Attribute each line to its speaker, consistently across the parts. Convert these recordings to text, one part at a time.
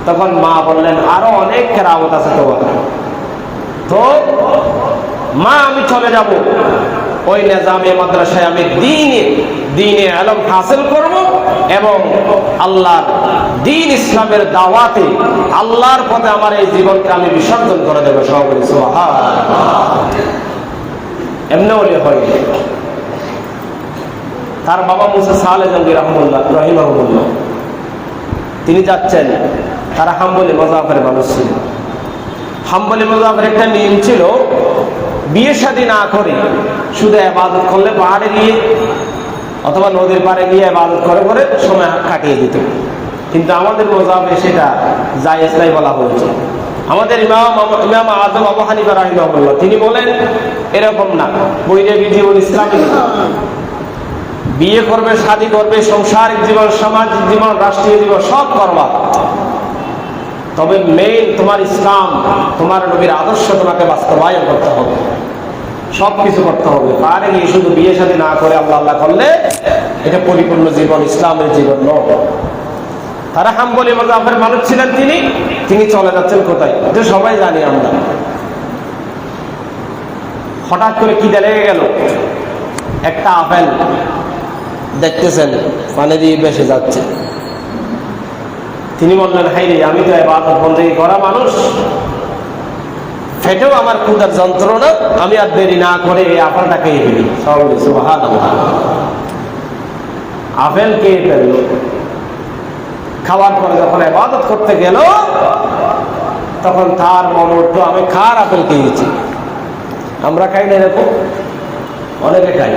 Speaker 1: তখন মা বললেন আরো অনেক কেরামত আছে তোমার। তো মা আমি চলে যাব ওই নিজামে মাদ্রাসায়, আমি দ্বীনে ইলম হাসিল করব এবং আল্লাহর দ্বীন ইসলামের দাওয়াতে আল্লাহর পথে আমার এই জীবনকে আমি বিসর্জন করে দেবো। সবাই সুবহানাল্লাহ। এমনি হলে হয়। তার বাবা মুসা সালেহ জঙ্গি রাহিমাহুল্লাহ তিনি যাচ্ছেন, তারা হাম্বলি মাযহাবের মানুষ ছিলেন। হাম্বলি মাযহাবের একটা নিয়ম ছিল, বিয়ে শাদী না করে শুধু ইবাদত করলে পাহাড়ে গিয়ে অথবা নদীর পাড়ে গিয়ে ইবাদত করে করে সময় কাটিয়ে দিত। কিন্তু আমাদের মাযহাবে সেটা জায়েজ নাই বলা হয়েছে। আমাদের ইমাম আযম আবু হানিফা রাহিমাহুল্লাহ তিনি বলেন এরকম না, বৈরাগী জীবন ইসলামী, বিয়ে করবে, শাদী করবে, সংসারিক জীবন, সামাজিক জীবন, রাষ্ট্রীয় জীবন সব করবা, তবে মেইন তোমার ইসলাম, তোমার নবীর আদর্শ তোমাকে বাস্তবায়ন করতে হবে, সবকিছু করতে হবে। পারে গিয়ে শুধু বিয়ে শাদী না করে আল্লাহ আল্লাহ করলে এটা পরিপূর্ণ জীবন, ইসলামের জীবন নয়। তারা হাম্বলি মাযহাবের মানুষ ছিলেন। তিনি চলে যাচ্ছেন কোথায়, যে সবাই জানি আমরা। হঠাৎ করে কি লেগে গেল, একটা আপেল দেখতেছেন পানি দিয়ে ভেসে যাচ্ছে। তিনি বললেন হাই রে, আমি তো ইবাদত বন্দেগী করা মানুষ, ফেটেও আমার ক্ষুধার যন্ত্রণা, আমি আর দেরি না করে এই আপেলটা খেয়ে ফেলি। সুবহানাল্লাহ। আপেল খেয়ে ফেললো। খাওয়ার পরে যখন ইবাদত করতে গেল তখন তার মনে উঠলো আমি খার আপেল খেয়েছি। আমরা খাই না এরকম? অনেকে খাই।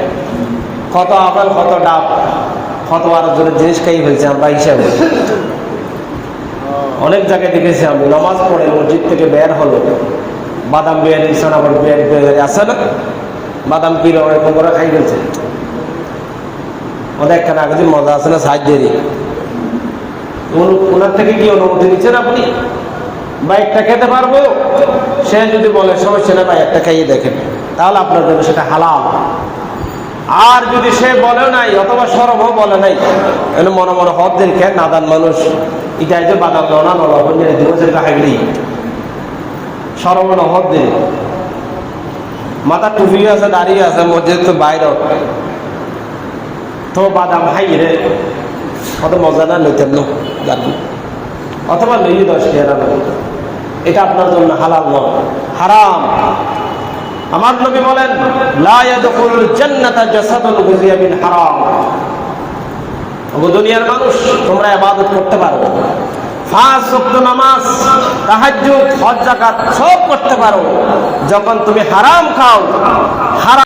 Speaker 1: কত আপেল, কত ডাব, কত আরো জনের জিনিস খাই ফেলছে আমরা হিসাবে। অনেক জায়গায় দেখেছি আমি, নামাজ পড়ে মসজিদ থেকে বের হলো, বাদাম বের আবার বের আসে না, বাদাম কিলো এরকম করে খাই ফেলছে। ওদের একখানে আগে মজা আছে না, সাহায্য দেরি ওনার থেকে কি অনুমতি নিচ্ছেন আপনি? বা একটা খেতে পারবো, সে যদি বলে সমস্যা না ভাই একটা খাইয়ে দেখেন, তাহলে আপনার জন্য সেটা হালাল। আর যদি সে বলে নাই অথবা সরবও বলে নাই, মনে মনে হদ্দের খেয়ে নাদান মানুষ, এটা যে বাদাম ননা নলবন দিবসের কাহিনী সরব হদ্দের, মাথা টুপি আছে, দাঁড়িয়ে আছে, মসজিদ তো বাইরে, তো বাদাম খাই রে কত মজা না লইতেন না, অথবা লইয়ে 10 টাকা, এটা আপনার জন্য হালাল নয়, হারাম। আমার নবী বলেন লা ইয়াদখুলুল জান্নাতা জাসাদুন গুযিয়া বিল হারাম। ও দুনিয়ার মানুষ, তোমরা ইবাদত করতে পারো, 5 ওয়াক্ত নামাজ, তাহাজ্জুদ, হজ, যাকাত সব করতে পারো, যখন তুমি হারাম খাও, হারাম